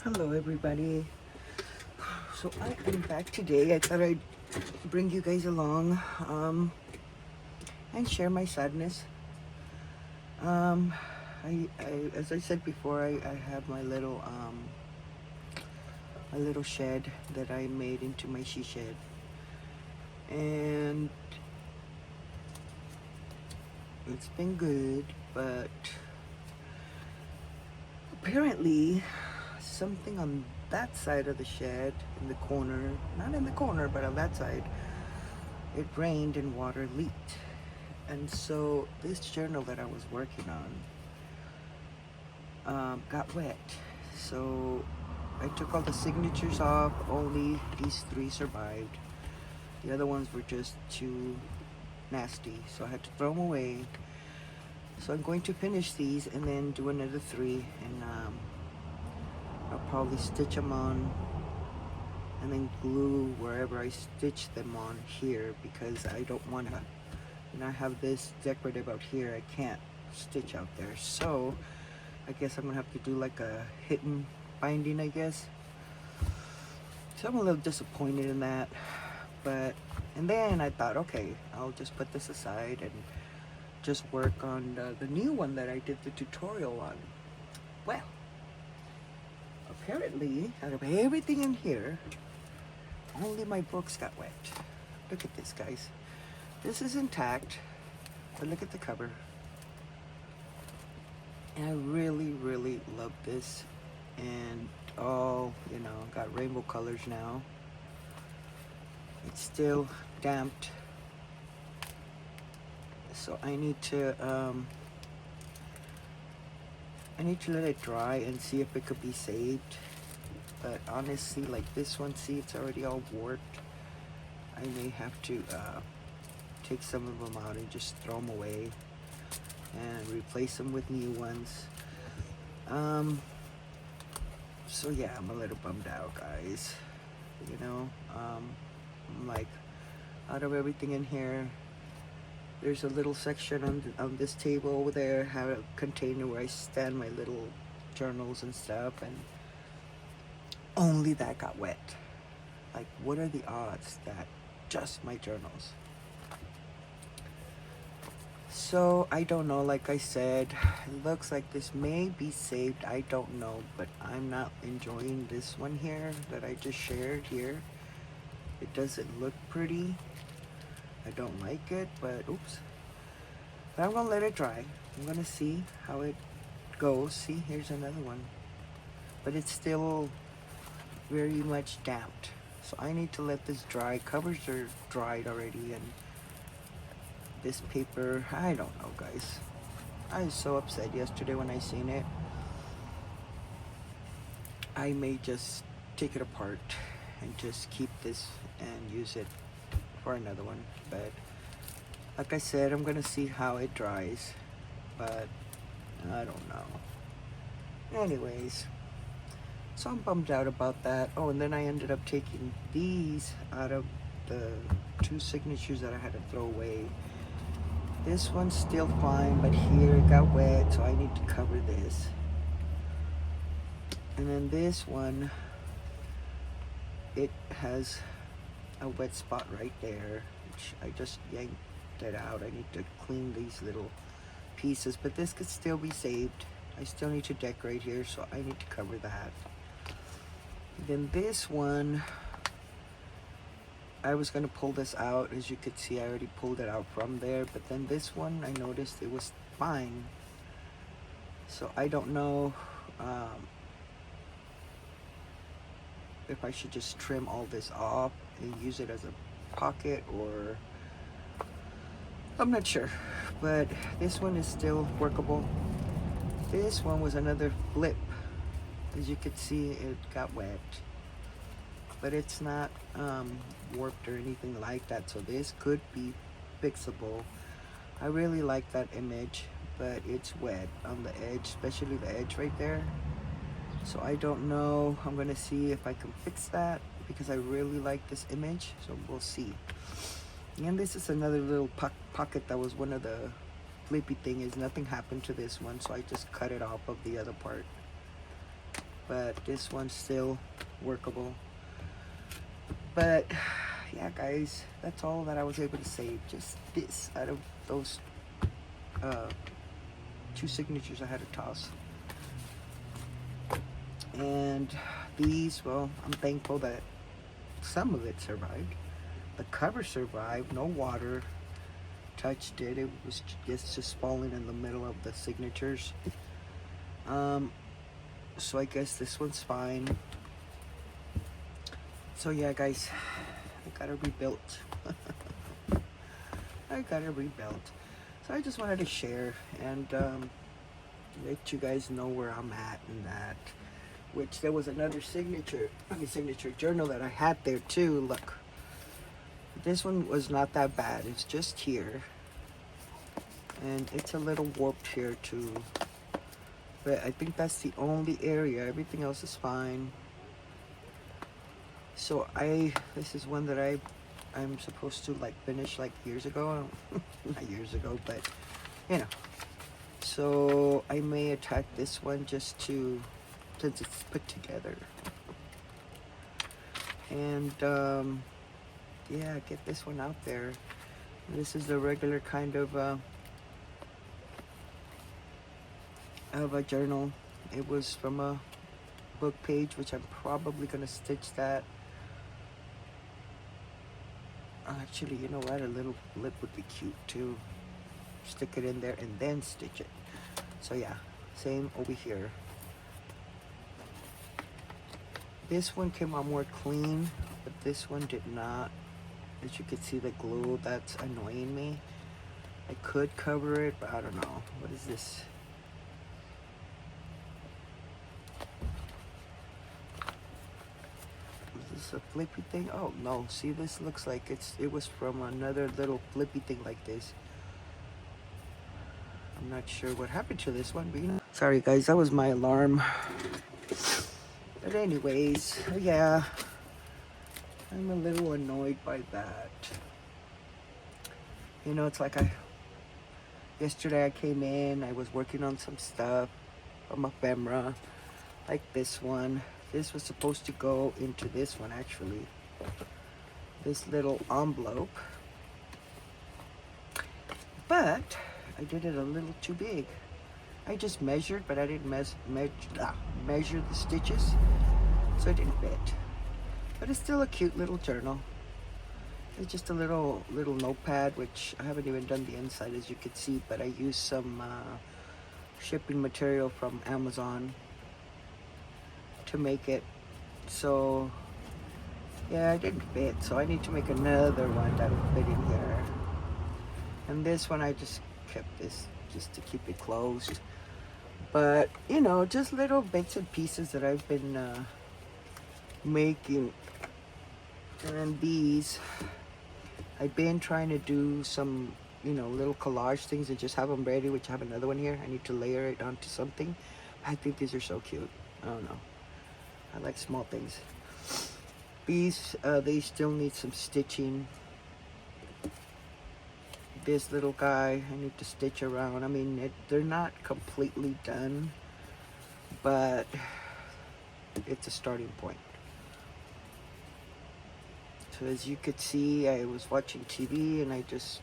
Hello everybody. So I am back today. I thought I'd bring you guys along and share my sadness. I as I said before, I have my little shed that I made into my she shed, and it's been good, but apparently something on that side of the shed, in the corner, not in the corner but on that side, it rained and water leaked. And so this journal that I was working on got wet. So I took all the signatures off. Only these 3 survived. The other ones were just too nasty, so I had to throw them away. So I'm going to finish these and then do another 3, and I'll probably stitch them on and then glue wherever I stitch them on here, because I don't want to, I have this decorative out here, I can't stitch out there. So I guess I'm gonna have to do like a hidden binding, I guess. So I'm a little disappointed in that, but, and then I thought, okay, I'll just put this aside and just work on the new one that I did the tutorial on. Well, apparently out of everything in here, only my books got wet. Look at this, guys. This is intact, but look at the cover. And I really love this. And all, you know, got rainbow colors now. It's still damped, so I need to let it dry and see if it could be saved. But honestly, like this one, see, it's already all warped. I may have to take some of them out and just throw them away and replace them with new ones. So yeah, I'm a little bummed out, guys. You know, I'm like, out of everything in here, there's a little section on this table over there, have a container where I stand my little journals and stuff, and only that got wet. Like, what are the odds that just my journals? So I don't know, like I said, it looks like this may be saved, I don't know, but I'm not enjoying this one here that I just shared here. It doesn't look pretty. I don't like it, but oops. But I'm gonna let it dry. I'm gonna see how it goes. See, here's another one. But it's still very much damped. So I need to let this dry. Covers are dried already, and this paper, I don't know, guys. I was so upset yesterday when I seen it. I may just take it apart and just keep this and use it for another one. But like I said, I'm gonna see how it dries, but I don't know. Anyways, so I'm bummed out about that. Oh, and then I ended up taking these out of the 2 signatures that I had to throw away. This one's still fine, but here it got wet, so I need to cover this. And then this one, it has a wet spot right there, which I just yanked it out. I need to clean these little pieces, but this could still be saved. I still need to decorate here, so I need to cover that. Then this one, I was gonna pull this out. As you could see, I already pulled it out from there, but then this one, I noticed it was fine. So I don't know if I should just trim all this off and use it as a pocket, or I'm not sure. But this one is still workable. This one was another flip. As you could see, it got wet, but it's not warped or anything like that, so this could be fixable. I really like that image, but it's wet on the edge, especially the edge right there. So I don't know. I'm gonna see if I can fix that, because I really like this image, so we'll see. And this is another little pocket that was one of the flippy thing. Is nothing happened to this one, so I just cut it off of the other part. but this one's still workable. But yeah, guys, that's all that I was able to save. Just this out of those uh, 2 signatures I had to toss. And these, well, I'm thankful that some of it survived. The cover survived, no water touched it. It was just falling in the middle of the signatures. So I guess this one's fine. So yeah, guys, I got it rebuilt. I got it rebuilt. So I just wanted to share and let you guys know where I'm at and that. Which there was another signature journal that I had there too. Look, this one was not that bad. It's just here, and it's a little warped here too. But I think that's the only area. Everything else is fine. So this is one that I'm supposed to like finish like years ago. Not years ago, but you know. So I may attack this one just to, since it's put together. And yeah, get this one out there. This is the regular kind of a journal. It was from a book page, which I'm probably gonna stitch that. Actually, you know what? A little lip would be cute too. Stick it in there and then stitch it. So yeah, same over here. This one came out more clean, but this one did not. As you can see, the glue, that's annoying me. I could cover it, but I don't know. What is this? Is this a flippy thing? Oh no, see, this looks like it was from another little flippy thing like this. I'm not sure what happened to this one, but you know. Sorry guys, that was my alarm. But anyways, yeah, I'm a little annoyed by that. You know, it's like yesterday I came in, I was working on some stuff from ephemera, like this one. This was supposed to go into this one actually. This little envelope. But I did it a little too big. I just measured, but I didn't measure the stitches, so it didn't fit. But it's still a cute little journal. It's just a little notepad, which I haven't even done the inside, as you can see, but I used some shipping material from Amazon to make it. So yeah, it didn't fit, so I need to make another one that will fit in here. And this one I just kept this just to keep it closed. But you know, just little bits and pieces that I've been making. And these, I've been trying to do some, you know, little collage things and just have them ready, which I have another one here. I need to layer it onto something. I think these are so cute. I don't know, I like small things. These they still need some stitching. This little guy, I need to stitch around. I mean, they're not completely done, but it's a starting point. So as you could see, I was watching TV and I just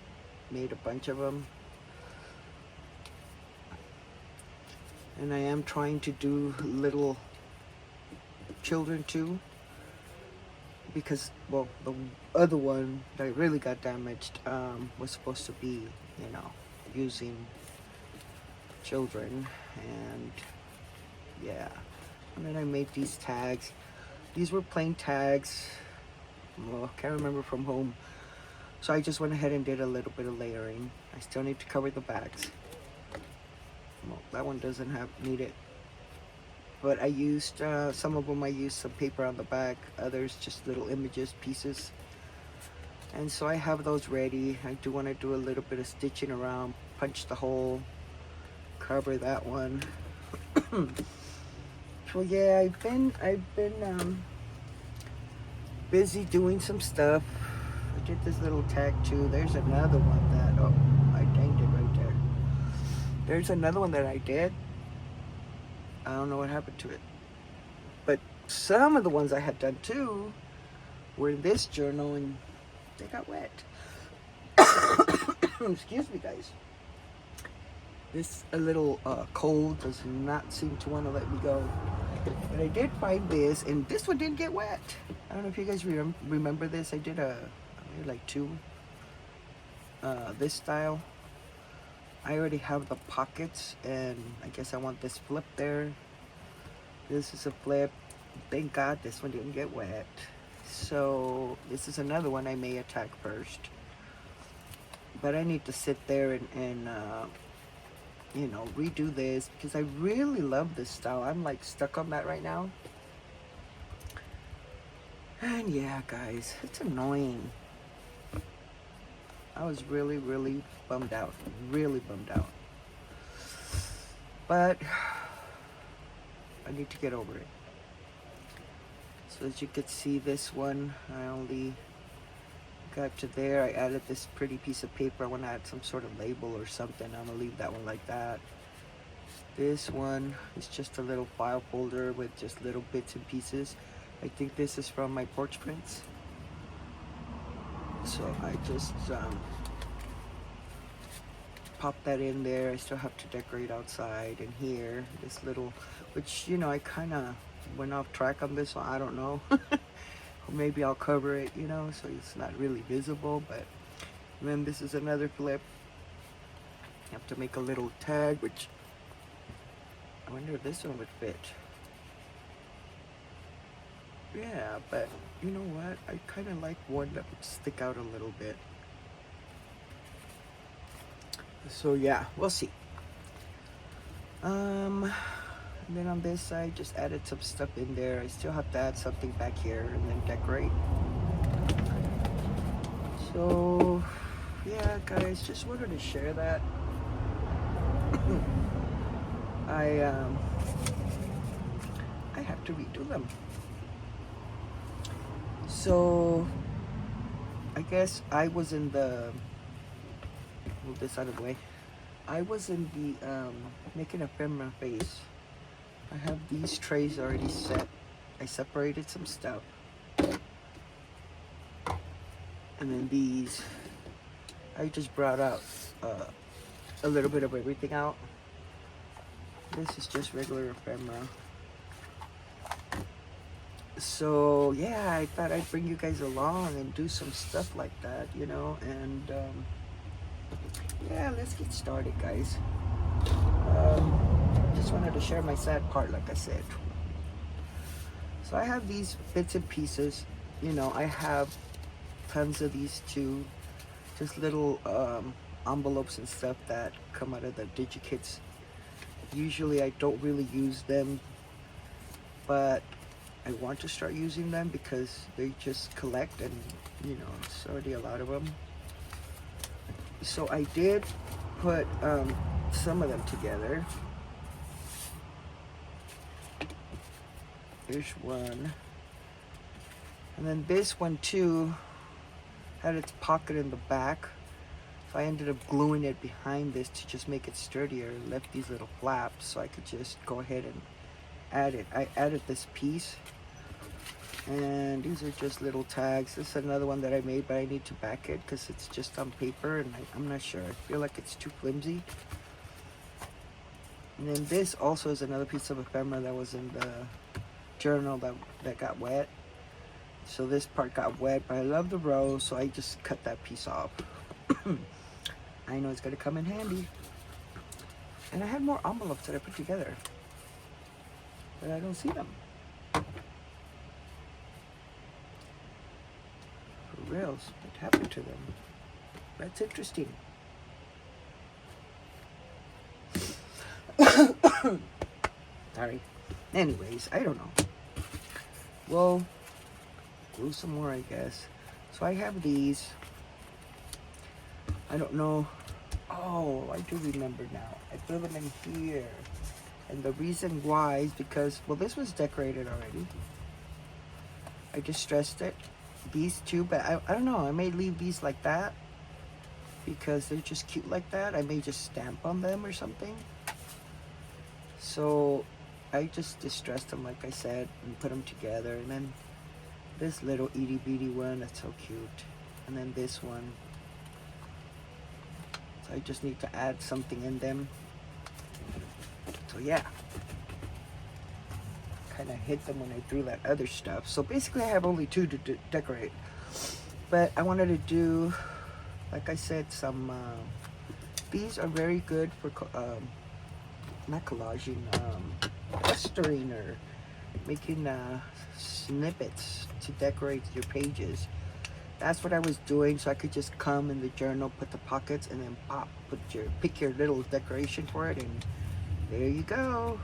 made a bunch of them. And I am trying to do little children too, because, well, the other one that really got damaged was supposed to be, you know, using children. And yeah, and then I made these tags. These were plain tags. Well, can't remember from home, so I just went ahead and did a little bit of layering. I still need to cover the backs. Well, that one doesn't need it, but I used some of them. I used some paper on the back, others just little images, pieces. And so I have those ready. I do want to do a little bit of stitching around, punch the hole, cover that one. So yeah, I've been busy doing some stuff. I did this little tag too. There's another one that, oh, I danged it right there. There's another one that I did. I don't know what happened to it. some of the ones I had done too were in this journal and they got wet. Excuse me, guys. This a little cold does not seem to want to let me go. But I did find this, and this one didn't get wet. I don't know if you guys remember this. I did like two this style. I already have the pockets, and I guess I want this flip there. This is a flip. Thank God this one didn't get wet. So this is another one I may attack first. But I need to sit there and you know, redo this because I really love this style. I'm like stuck on that right now. And yeah, guys, it's annoying. I was really, really bummed out. Really bummed out. But I need to get over it. So as you can see, this one, I only got to there. I added this pretty piece of paper. I want to add some sort of label or something. I'm going to leave that one like that. This one is just a little file folder with just little bits and pieces. I think this is from my porch prints. So I just pop that in there. I still have to decorate outside and here. This little, which, you know, I kind of went off track on this one. I don't know. Or maybe I'll cover it, you know, so it's not really visible. But then this is another flip. You have to make a little tag, which I wonder if this one would fit. Yeah, but you know what? I kind of like one that would stick out a little bit. So yeah, we'll see. And then on this side, just added some stuff in there. I still have to add something back here and then decorate. So yeah, guys, just wanted to share that. I have to redo them. So I guess I was in the, move this out of the way. I was in the making a ephemera face. I have these trays already set. I separated some stuff. And then these, I just brought out a little bit of everything out. This is just regular ephemera. So yeah, I thought I'd bring you guys along and do some stuff like that, you know, and yeah, let's get started, guys. Just wanted to share my sad part, like I said. So I have these bits and pieces, you know, I have tons of these too, just little envelopes and stuff that come out of the DigiKits. Usually I don't really use them, but I want to start using them because they just collect, and you know, it's already a lot of them. So I did put some of them together. Here's one, and then this one too had its pocket in the back, so I ended up gluing it behind this to just make it sturdier. Left these little flaps so I could just go ahead and add it. I added this piece, and these are just little tags. This is another one that I made, but I need to back it because it's just on paper, and I'm not sure. I feel like it's too flimsy. And then this also is another piece of ephemera that was in the journal that got wet. So this part got wet, but I love the rose, so I just cut that piece off. I know it's gonna come in handy. And I had more envelopes that I put together, but I don't see them. For reals, what happened to them? That's interesting. Sorry. Anyways, I don't know. Well, glue some more, I guess. So I have these. I don't know. Oh, I do remember now. I threw them in here. And the reason why is because, well, this was decorated already. I just stressed it. These two, but I don't know. I may leave these like that because they're just cute like that. I may just stamp on them or something. So I just distressed them, like I said, and put them together. And then this little itty bitty one, that's so cute. And then this one. So I just need to add something in them. So yeah, kind of hit them when I threw that other stuff. So basically I have only 2 to decorate. But I wanted to do, like I said, some, these are very good for, not collaging, clustering or making snippets to decorate your pages. That's what I was doing, so I could just come in the journal, put the pockets, and then pop, pick your little decoration for it, and there you go.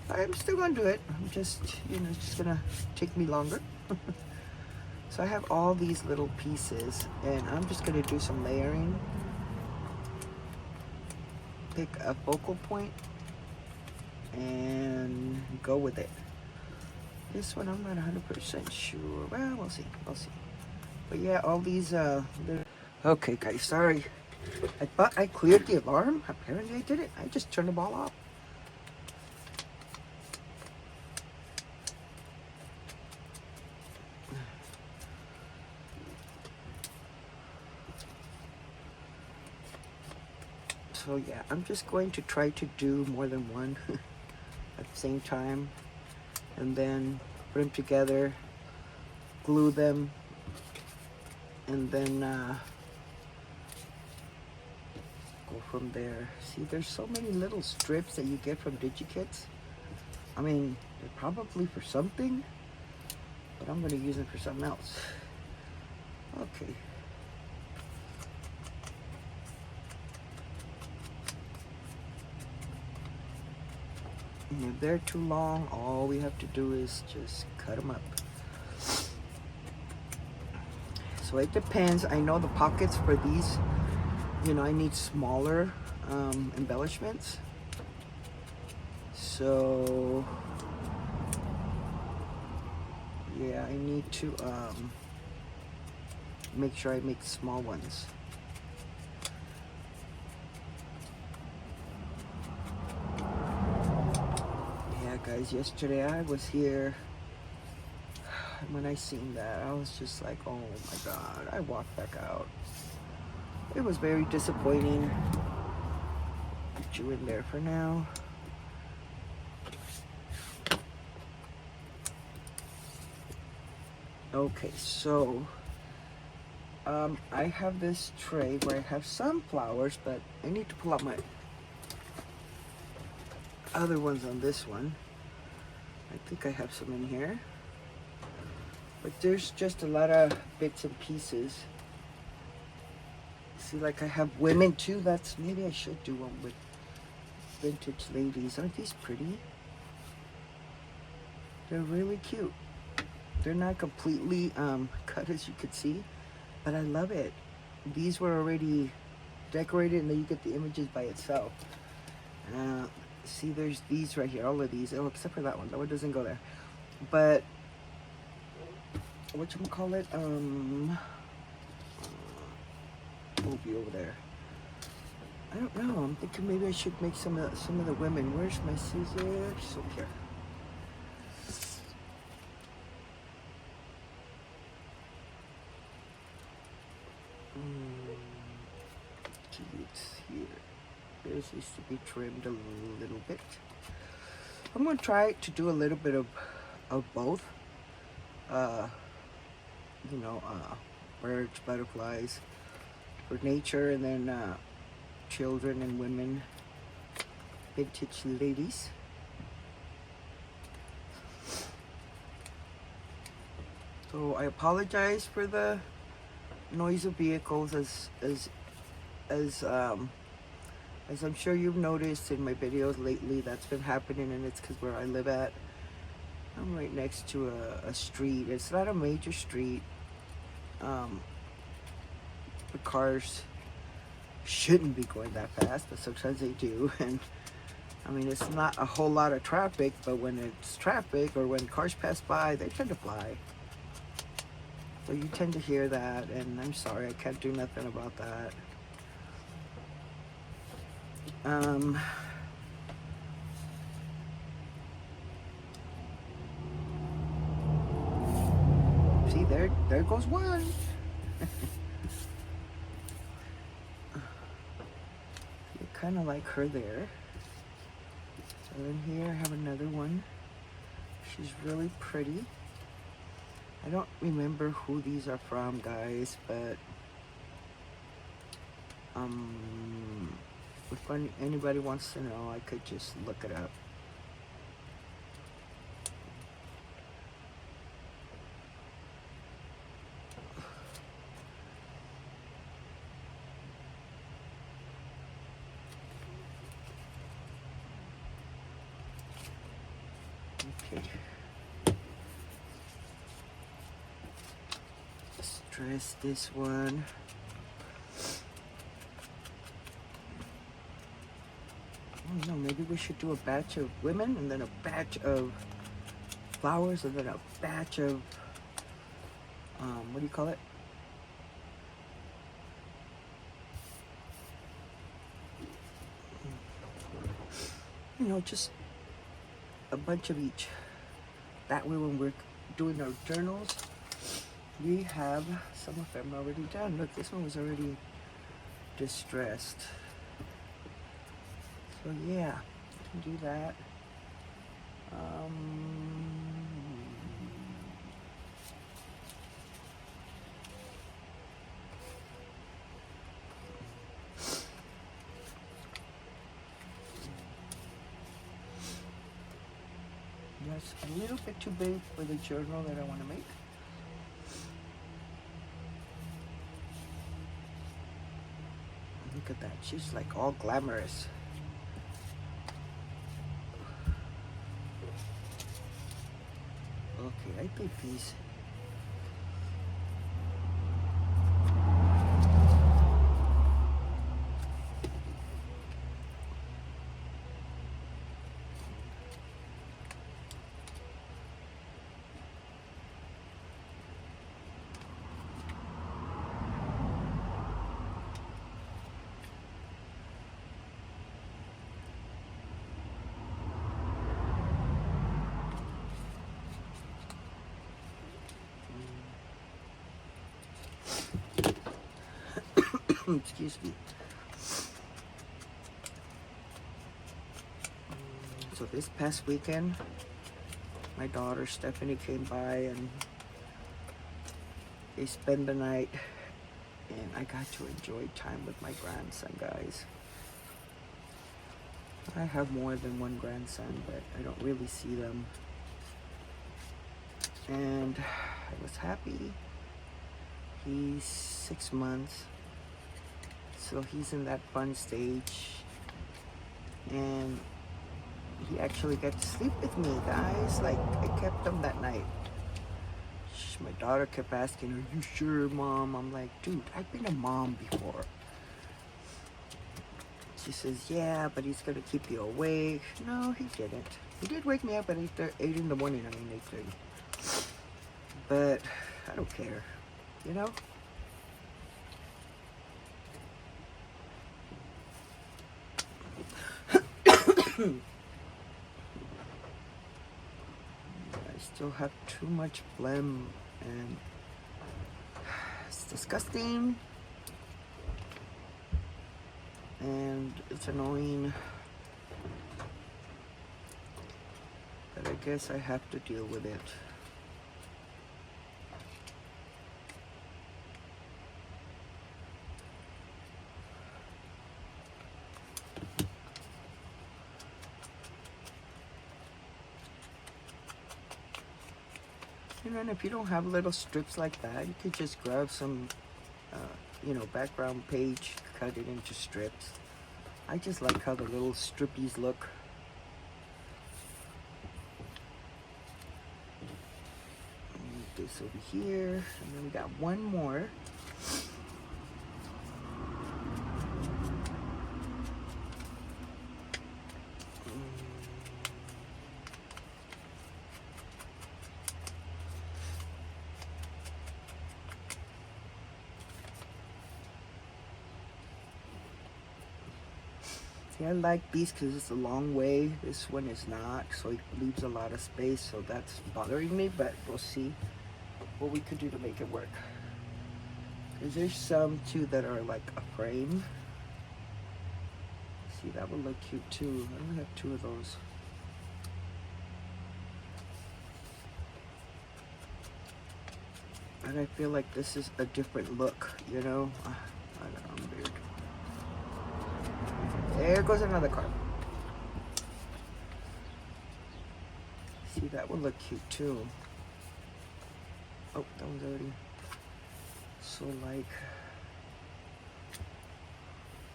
I'm still gonna do it. I'm just, it's just gonna take me longer. So I have all these little pieces, and I'm just gonna do some layering. Pick a focal point and go with it. This one I'm not 100% sure. Well, we'll see. But yeah, all these okay guys, sorry. I thought I cleared the alarm. Apparently I didn't. I just turned the ball off. So yeah, I'm just going to try to do more than one at the same time, and then put them together, glue them, and then go from there. See, there's so many little strips that you get from DigiKits. I mean, they're probably for something, but I'm going to use them for something else. Okay. And if they're too long, all we have to do is just cut them up. So it depends. I know the pockets for these, I need smaller embellishments. So yeah, I need to make sure I make small ones. Yeah guys, yesterday I was here. When I seen that, I was just like, oh my god. I walked back out. It was very disappointing. Put you in there for now. Okay, so I have this tray where I have some flowers, but I need to pull out my other ones on this one. I think I have some in here. But there's just a lot of bits and pieces. See, like I have women too. Maybe I should do one with vintage ladies. Aren't these pretty? They're really cute. They're not completely cut, as you could see, but I love it. These were already decorated, and then you get the images by itself. See, there's these right here, all of these. Oh, except for that one. That one doesn't go there. But whatchamacallit, will be over there. I don't know. I'm thinking maybe I should make some of the women. Where's my scissors? Over here. It's here. This needs to be trimmed a little bit. I'm gonna try to do a little bit of both. Birds, butterflies for nature, and then children and women, vintage ladies. So I apologize for the noise of vehicles, as I'm sure you've noticed in my videos lately. That's been happening, and it's because where I live at, I'm right next to a street. It's not a major street. The cars shouldn't be going that fast, but sometimes they do. And I mean, it's not a whole lot of traffic, but when it's traffic or when cars pass by, they tend to fly. So you tend to hear that, and I'm sorry, I can't do nothing about that. see, there goes one. You kind of like her there. So then here I have another one. She's really pretty. I don't remember who these are from, guys, but if anybody wants to know, I could just look it up. Okay. Let's dress this one. I don't know, maybe we should do a batch of women and then a batch of flowers and then a batch of what do you call it? You know, just a bunch of each. That way when we're doing our journals, we have some of them already done. Look, this one was already distressed. So yeah, we can do that. That's a little bit too big for the journal that I want to make. Look at that, she's like all glamorous. Okay, I think these. Excuse me. So this past weekend, my daughter Stephanie came by and they spent the night, and I got to enjoy time with my grandson, guys. I have more than one grandson, but I don't really see them. And I was happy. He's 6 months. So he's in that fun stage, and he actually got to sleep with me, guys. Like, I kept him that night. My daughter kept asking, "Are you sure, Mom?" I'm like, "Dude, I've been a mom before." She says, "Yeah, but he's gonna keep you awake." No, he didn't. He did wake me up at 8 in the morning. 8:30. But I don't care, you know? I still have too much phlegm and it's disgusting and it's annoying, but I guess I have to deal with it. And then if you don't have little strips like that, you could just grab some, you know, background page, cut it into strips. I just like how the little strippies look. Move this over here, and then we got one more. I like these because it's a long way. This one is not, so it leaves a lot of space, so that's bothering me, but we'll see. what we could do to make it work. Because there's some too that are like a frame. See, that would look cute too. I only have 2 of those. And I feel like this is a different look, you know? I don't know, I'm weird. There goes another card. See, that would look cute too. Oh, that one's already. So like,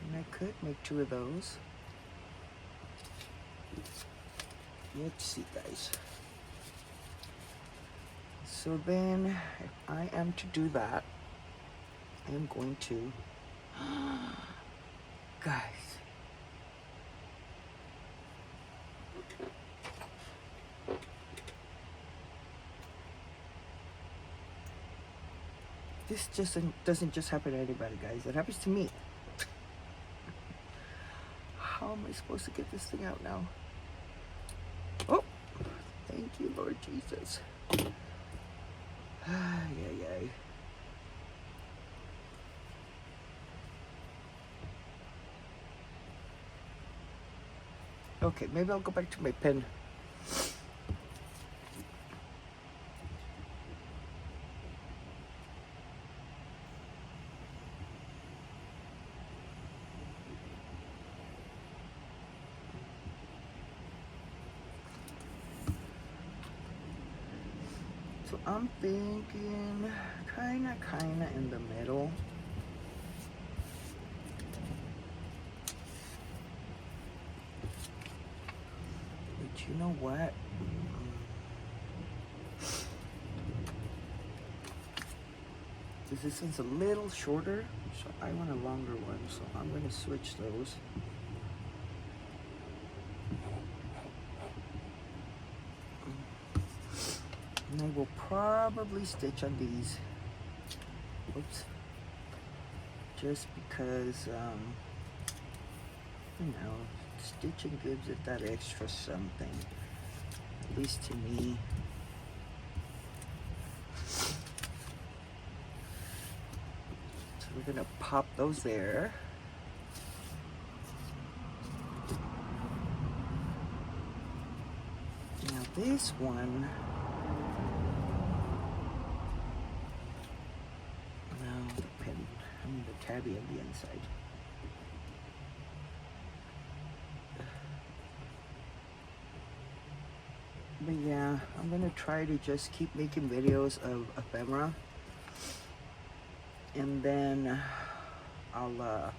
and I could make 2 of those. Let's see, guys. So then, if I am to do that, I am going to, guys, this just doesn't just happen to anybody, guys. It happens to me. How am I supposed to get this thing out now? Oh, thank you, Lord Jesus. Yay. Okay, maybe I'll go back to my pen. So I'm thinking kinda in the middle. But you know what? This one's a little shorter, so I want a longer one, so I'm gonna switch those. And I will probably stitch on these. Oops. Just because, you know, stitching gives it that extra something. At least to me. So we're gonna pop those there. Now this one, the tabby on the inside. But yeah, I'm gonna try to just keep making videos of ephemera, and then I'll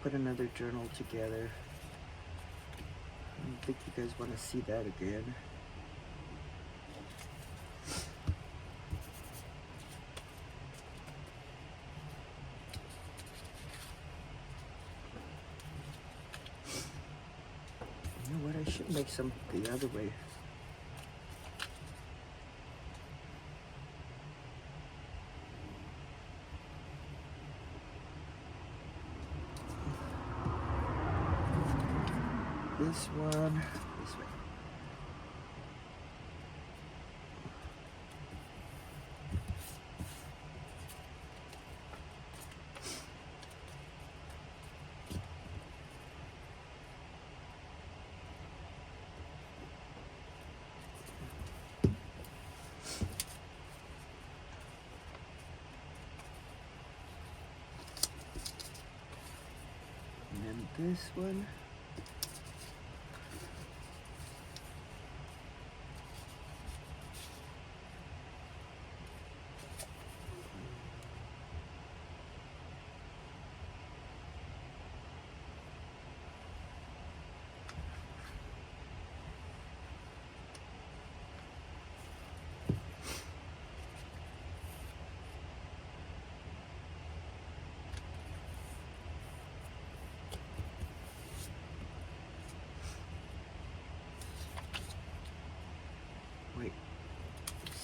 put another journal together. I don't think you guys want to see that again. I should make some the other way. This one, this way. This one.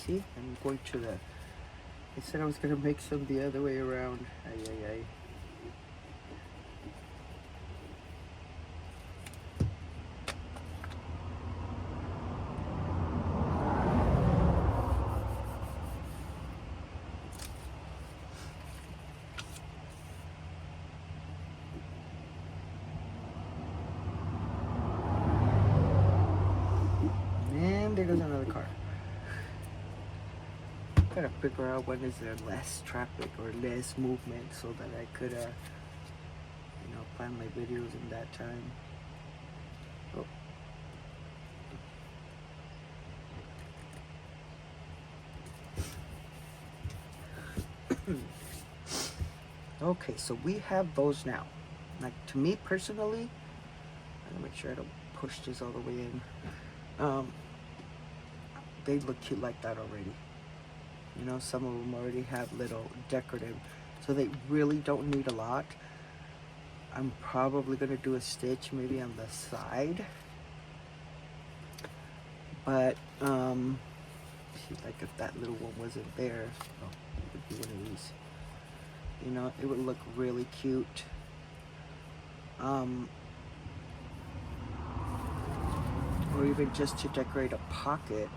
See, I'm going to the, I said I was going to make some the other way around. Ay. there goes another car. Gotta figure out when is there less traffic or less movement so that I could, plan my videos in that time. Oh. Okay, so we have those now. Like, to me personally, I'm gonna make sure I don't push this all the way in. They look cute like that already. You know, some of them already have little decorative, so they really don't need a lot. I'm probably gonna do a stitch maybe on the side, but see, like if that little one wasn't there, it would be one of these. You know, it would look really cute. Or even just to decorate a pocket.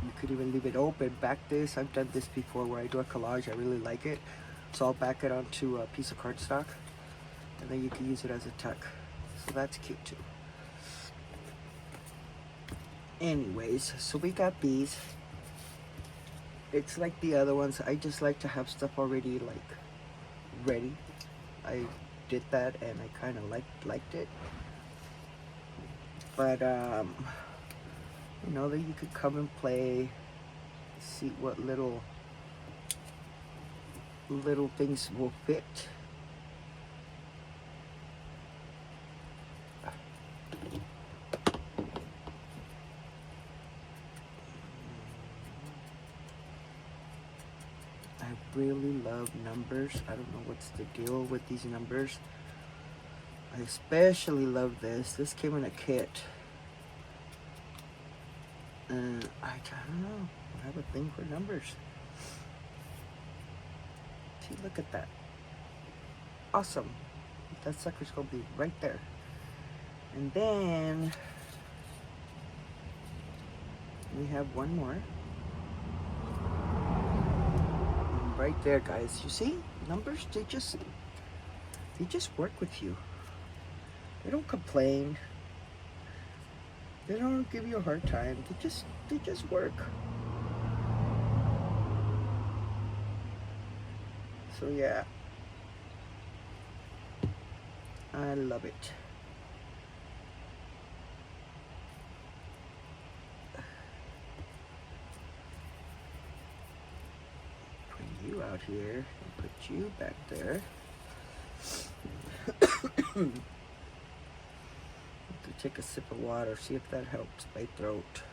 You could even leave it open. Back this, I've done this before where I do a collage. I really like it. So I'll back it onto a piece of cardstock. And then you can use it as a tuck. So that's cute too. Anyways, so we got these. It's like the other ones. I just like to have stuff already like ready. I did that and I kind of liked it. But you know, that you could come and play, see what little things will fit. I really love numbers. I don't know what's the deal with these numbers. I especially love this. This came in a kit. I don't know. I have a thing for numbers. See, look at that. Awesome. That sucker's gonna be right there. And then we have one more. And right there, guys. You see? Numbers, they just work with you. They don't complain. They don't give you a hard time. They just work. So yeah, I love it. Put you out here and put you back there. Take a sip of water, see if that helps my throat.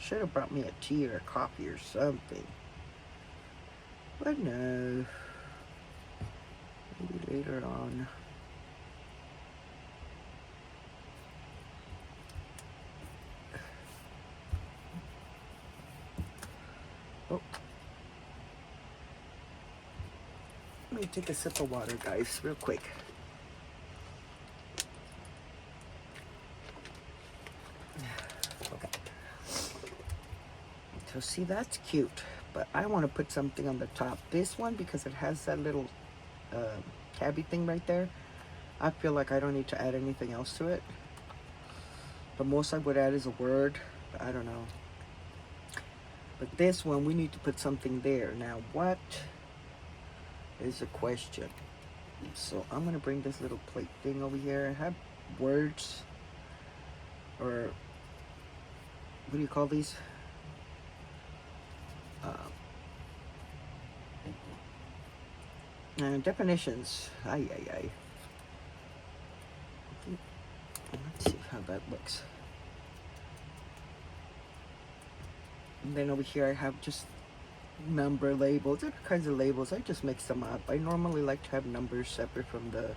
Should have brought me a tea or a coffee or something. But no. Maybe later on. Oh. Let me take a sip of water, guys, real quick. So see, that's cute, but I want to put something on the top. This one, because it has that little tabby thing right there, I feel like I don't need to add anything else to it. The most I would add is a word, but I don't know. But this one, we need to put something there. Now, what is the question? So I'm going to bring this little plate thing over here. I have words, or what do you call these? Definitions. Let's see how that looks. And then over here I have just number labels, different kinds of labels. I just mix them up. I normally like to have numbers separate from the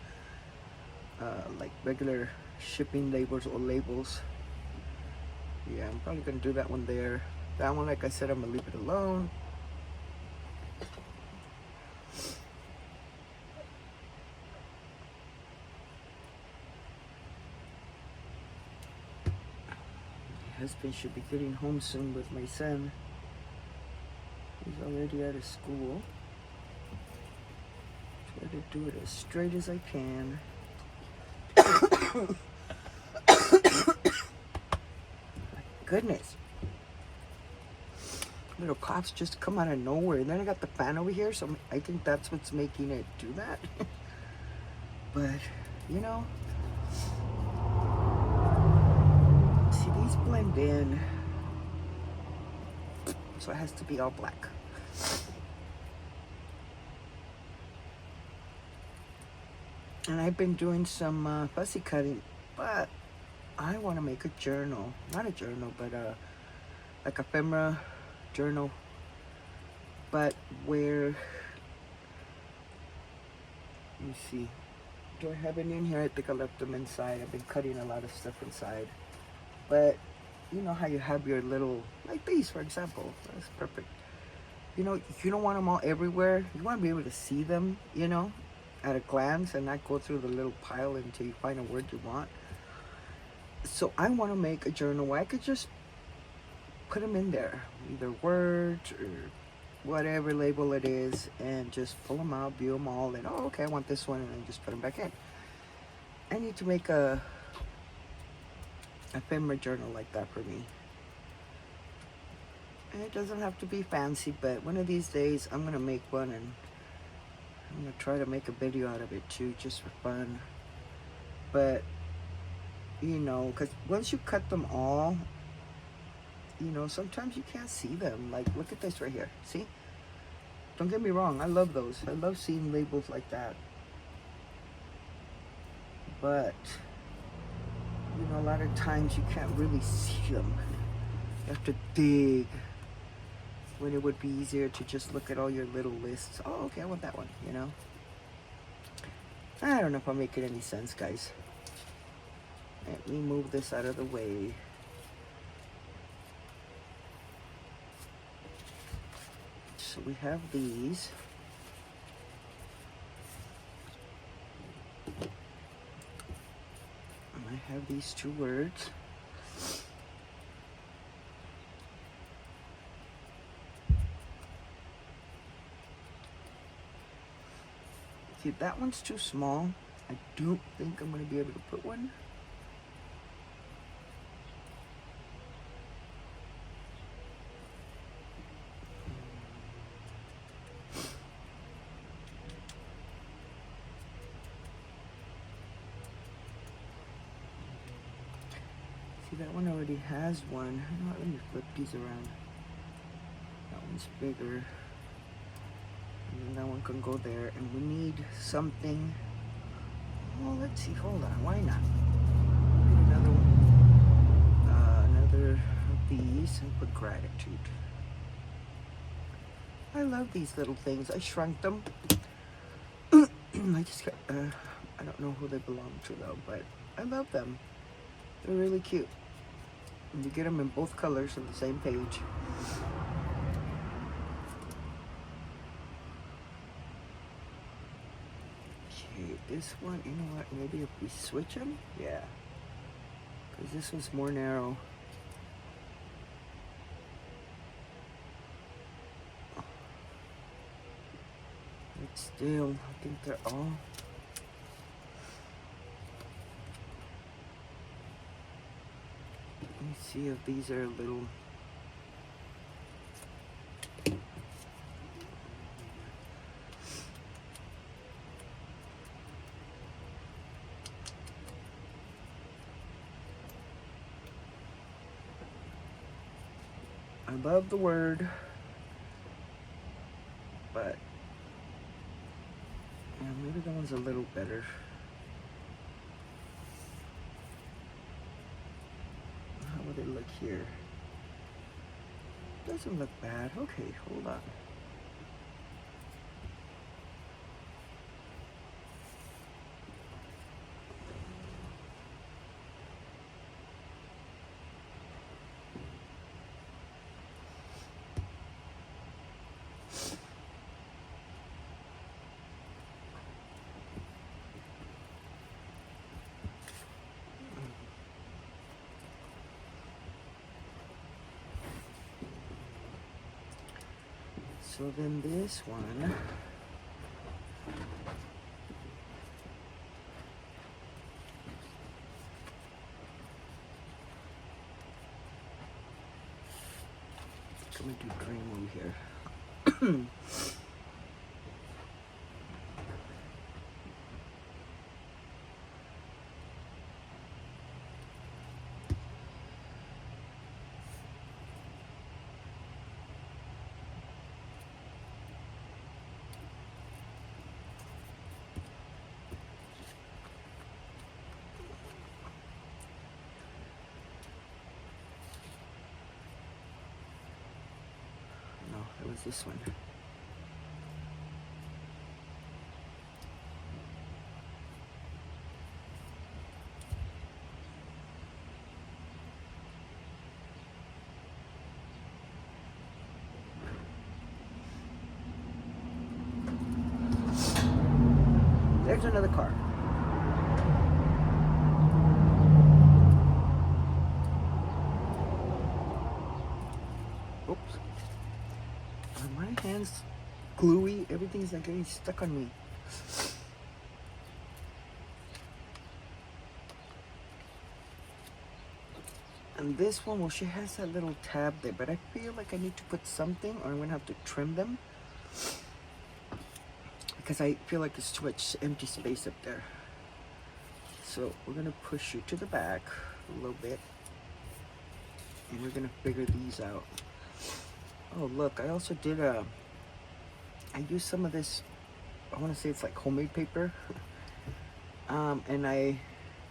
like regular shipping labels or labels. Yeah, I'm probably gonna do that one there. That one, like I said, I'm gonna leave it alone. My husband should be getting home soon with my son. He's already out of school. Try to do it as straight as I can. My goodness. little coughs just come out of nowhere. And then I got the fan over here, so I think that's what's making it do that. But, you know, see, these blend in, so it has to be all black. And I've been doing some fussy cutting, but I want to make a journal. Not a journal, but like a ephemera journal, but where, let me see, do I have any in here? I think I left them inside. I've been cutting a lot of stuff inside, but you know how you have your little, like these for example, that's perfect. You know, you don't want them all everywhere. You want to be able to see them, you know, at a glance, and not go through the little pile until you find a word you want. So I want to make a journal where I could just put them in there, either words or whatever label it is, and just pull them out, view them all, and oh, okay, I want this one, and then just put them back in. I need to make a ephemera journal like that for me. And it doesn't have to be fancy, but one of these days I'm gonna make one, and I'm gonna try to make a video out of it too, just for fun. But you know, because once you cut them all, you know, sometimes you can't see them. Like, look at this right here. See? Don't get me wrong. I love those. I love seeing labels like that. But, you know, a lot of times you can't really see them. You have to dig. When it would be easier to just look at all your little lists. Oh, okay, I want that one, you know? I don't know if I'm making any sense, guys. Let me move this out of the way. So we have these. And I have these two words. See, that one's too small. I don't think I'm going to be able to put one. That one already has one. You know what, let me flip these around. That one's bigger. And then that one can go there. And we need something. Well, let's see. Hold on. Why not? Get another one. Another of these and put gratitude. I love these little things. I shrunk them. I just got, I don't know who they belong to though, but I love them. They're really cute. And you get them in both colors on the same page. Okay, this one, you know what, maybe if we switch them? Yeah. Because this one's more narrow. But still, I think they're all... Let me see if these are a little... I love the word, but yeah, maybe that one's a little better. How would it look here? Doesn't look bad. Okay, hold on. So then this one, I'm gonna do drain over here. No, it was this one. There's another car. Oops. My hand's gluey. Everything's like getting stuck on me. And this one, well, she has that little tab there, but I feel like I need to put something, or I'm gonna have to trim them, because I feel like there's too much empty space up there. So we're gonna push you to the back a little bit, and we're gonna figure these out. Oh look, I also did I used some of this, I want to say it's like homemade paper, and I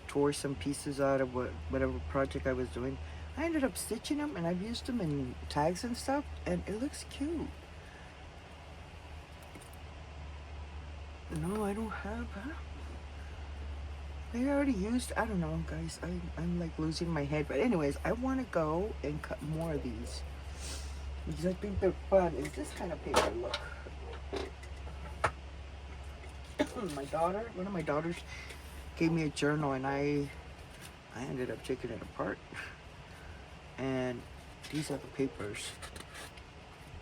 tore some pieces out of whatever project I was doing. I ended up stitching them, and I've used them in tags and stuff, and it looks cute. No, I don't have, I already used, I don't know, guys. I'm like losing my head. But anyways, I want to go and cut more of these, because I think they're fun. It's this kind of paper, look. One of my daughters gave me a journal, and I ended up taking it apart. And these are the papers.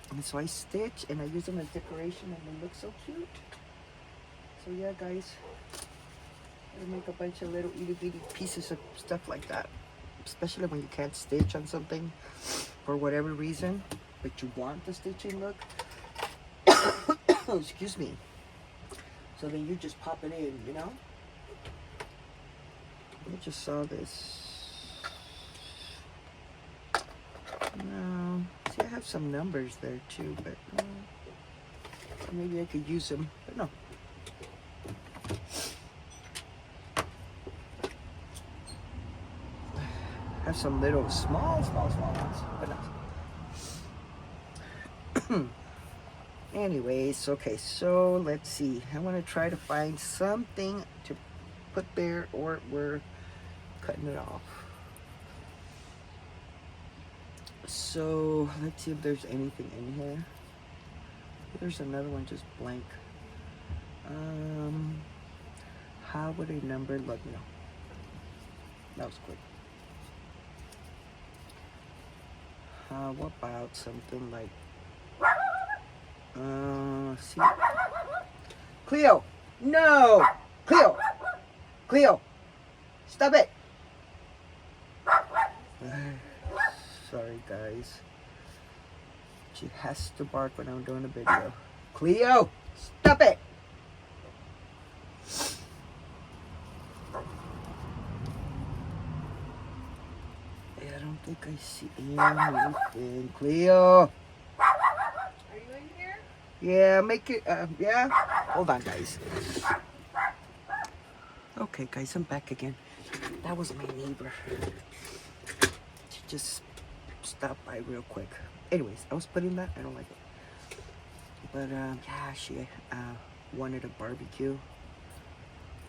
And so I stitch, and I use them as decoration, and they look so cute. So yeah, guys, I make a bunch of little itty bitty pieces of stuff like that, especially when you can't stitch on something for whatever reason, but you want the stitching look. Excuse me. So then you just pop it in, you know. I just saw this. No, see, I have some numbers there too, but maybe I could use them, but no. Have some little small ones, but not. Anyways, okay, so let's see. I want to try to find something to put there, or we're cutting it off. So let's see if there's anything in here. There's another one just blank. How would a number look? No, that was quick. How about something like, see, Cleo, no, Cleo, stop it. Sorry, guys. She has to bark when I'm doing a video. Cleo, stop it. I don't think I see anything. Cleo. Are you in here? Yeah, make it, yeah. Hold on, guys. Okay, guys, I'm back again. That was my neighbor. She just stopped by real quick. Anyways, I was putting that. I don't like it. But, yeah, she wanted a barbecue.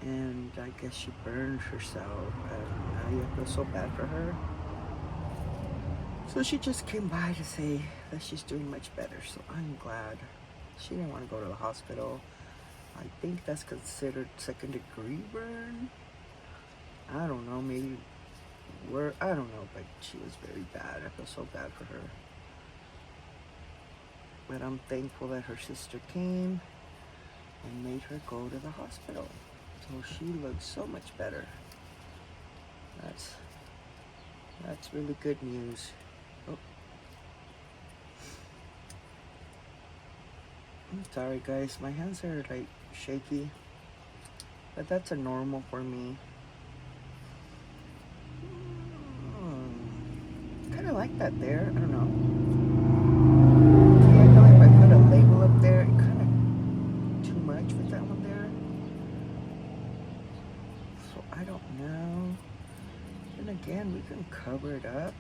And I guess she burned herself. And I feel so bad for her. So she just came by to say that she's doing much better. So I'm glad. She didn't want to go to the hospital. I think that's considered second-degree burn. I don't know, maybe I don't know, but she was very bad. I feel so bad for her. But I'm thankful that her sister came and made her go to the hospital. So she looks so much better. That's really good news. Oh. I'm sorry guys, my hands are like shaky, but that's a normal for me. Kind of like that there, I don't know. See, I feel like if I put a label up there, it kind of too much with that one there. So I don't know. Then again, we can cover it up.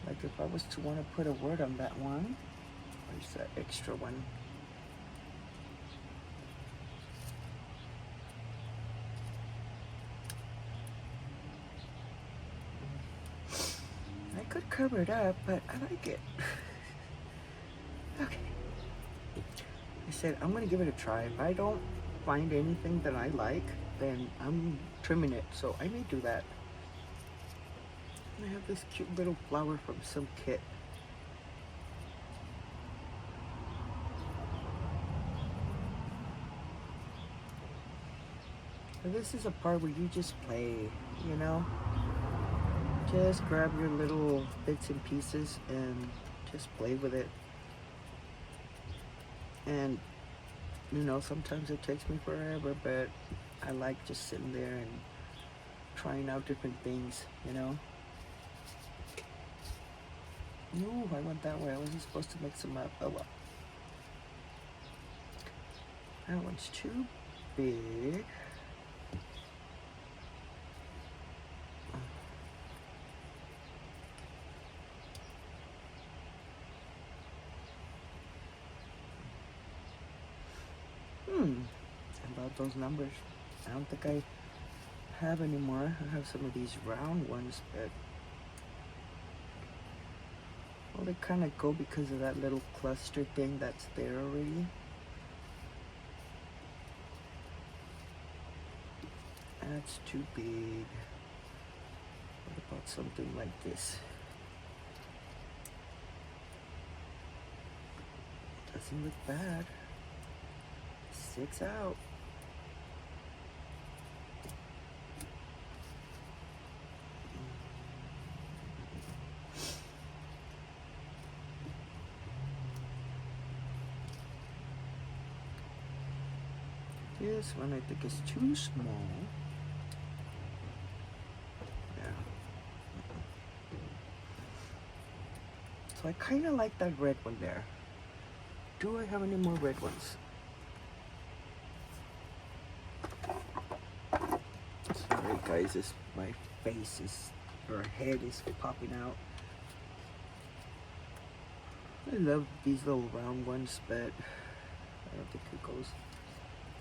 Like if I was to want to put a word on that one, where's that extra one? I could cover it up, but I like it. Okay. I said I'm gonna give it a try. If I don't find anything that I like, then I'm trimming it. So I may do that. I have this cute little flower from some kit. So this is a part where you just play, you know? Just grab your little bits and pieces and just play with it. And, you know, sometimes it takes me forever, but I like just sitting there and trying out different things, you know? No, I went that way. I wasn't supposed to mix them up. Oh well. That one's too big. About those numbers. I don't think I have any more. I have some of these round ones, but well, they kind of go because of that little cluster thing that's there already. That's too big. What about something like this? Doesn't look bad. 6 out. This one I think is too small. Yeah. So I kind of like that red one there. Do I have any more red ones? Sorry guys, my face is, or head is popping out. I love these little round ones, but I don't think it goes.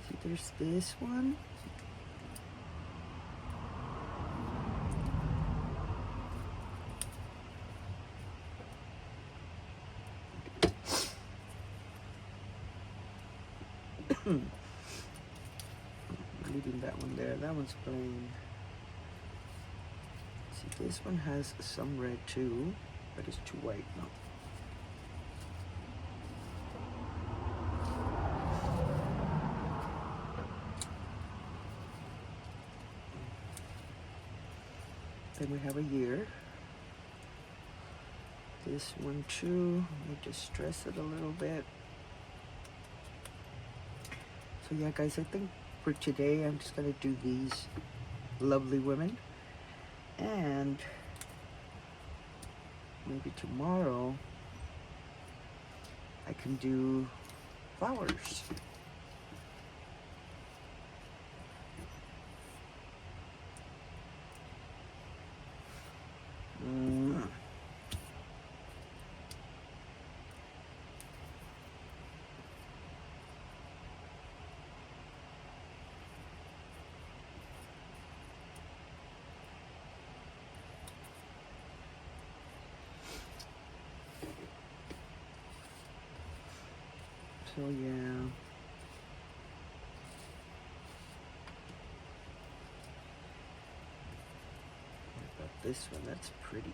See, there's this one. Leaving that one there. That one's plain. See, this one has some red too, but it's too white. No. Then we have a year. This one too. Let me just stress it a little bit. So yeah, guys, I think for today I'm just gonna do these lovely women, and maybe tomorrow I can do flowers. So yeah. What about this one? That's pretty.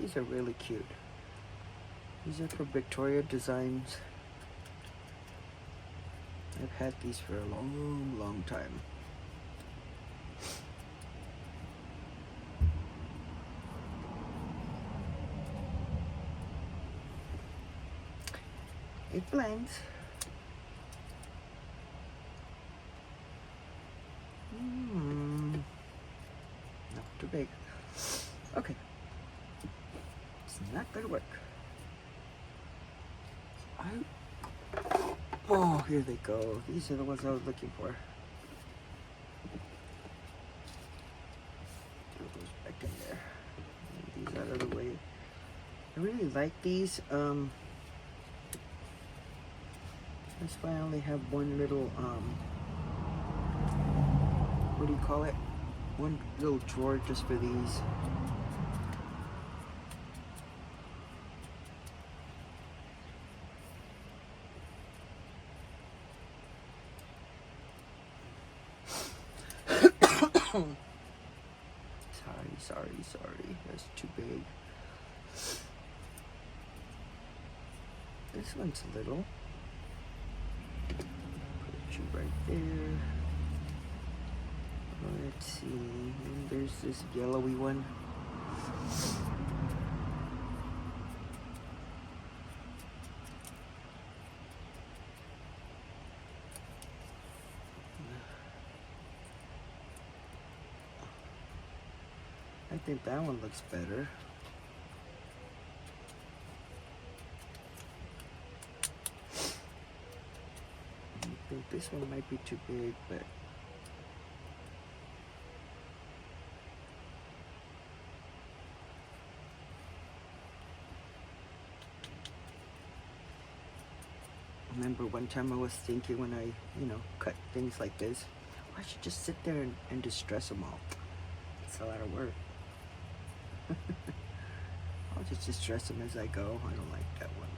These are really cute. These are for Victoria Designs. I've had these for a long time. It blends. Not too big. Okay. It's not gonna work. Oh, here they go. These are the ones I was looking for. Throw those back in there. Move these out of the way. I really like these. That's why I only have one little what do you call it? One little drawer just for these. Sorry. That's too big. This one's little. Put you right there. Let's see. And there's this yellowy one. I think that one looks better. I think this one might be too big, but remember one time I was thinking when I, cut things like this, I should just sit there and distress them all. It's a lot of work. I'll just distress them as I go. I don't like that one.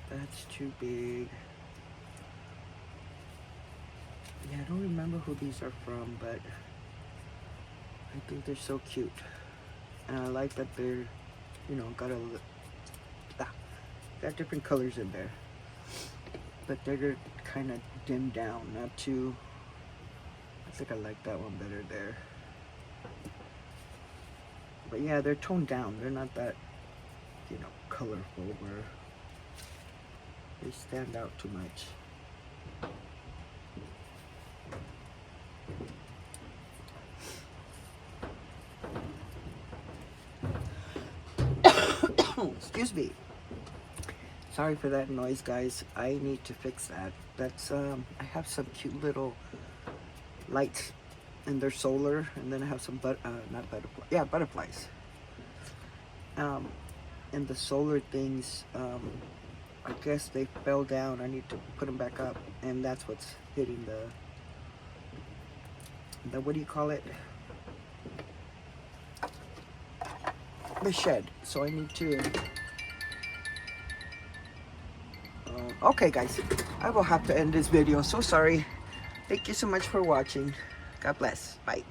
That's too big. Yeah, I don't remember who these are from, but I think they're so cute. And I like that they're, got different colors in there. But they're kind of dimmed down, not too. I think I like that one better there. But yeah, they're toned down. They're not that, colorful where they stand out too much. Excuse me. Sorry for that noise, guys. I need to fix that. That's I have some cute little lights, and they're solar, and then I have some butterflies. And the solar things, I guess they fell down. I need to put them back up, and that's what's hitting the what do you call it? The shed. So I need to. Okay, guys, I will have to end this video. So sorry. Thank you so much for watching. God bless. Bye.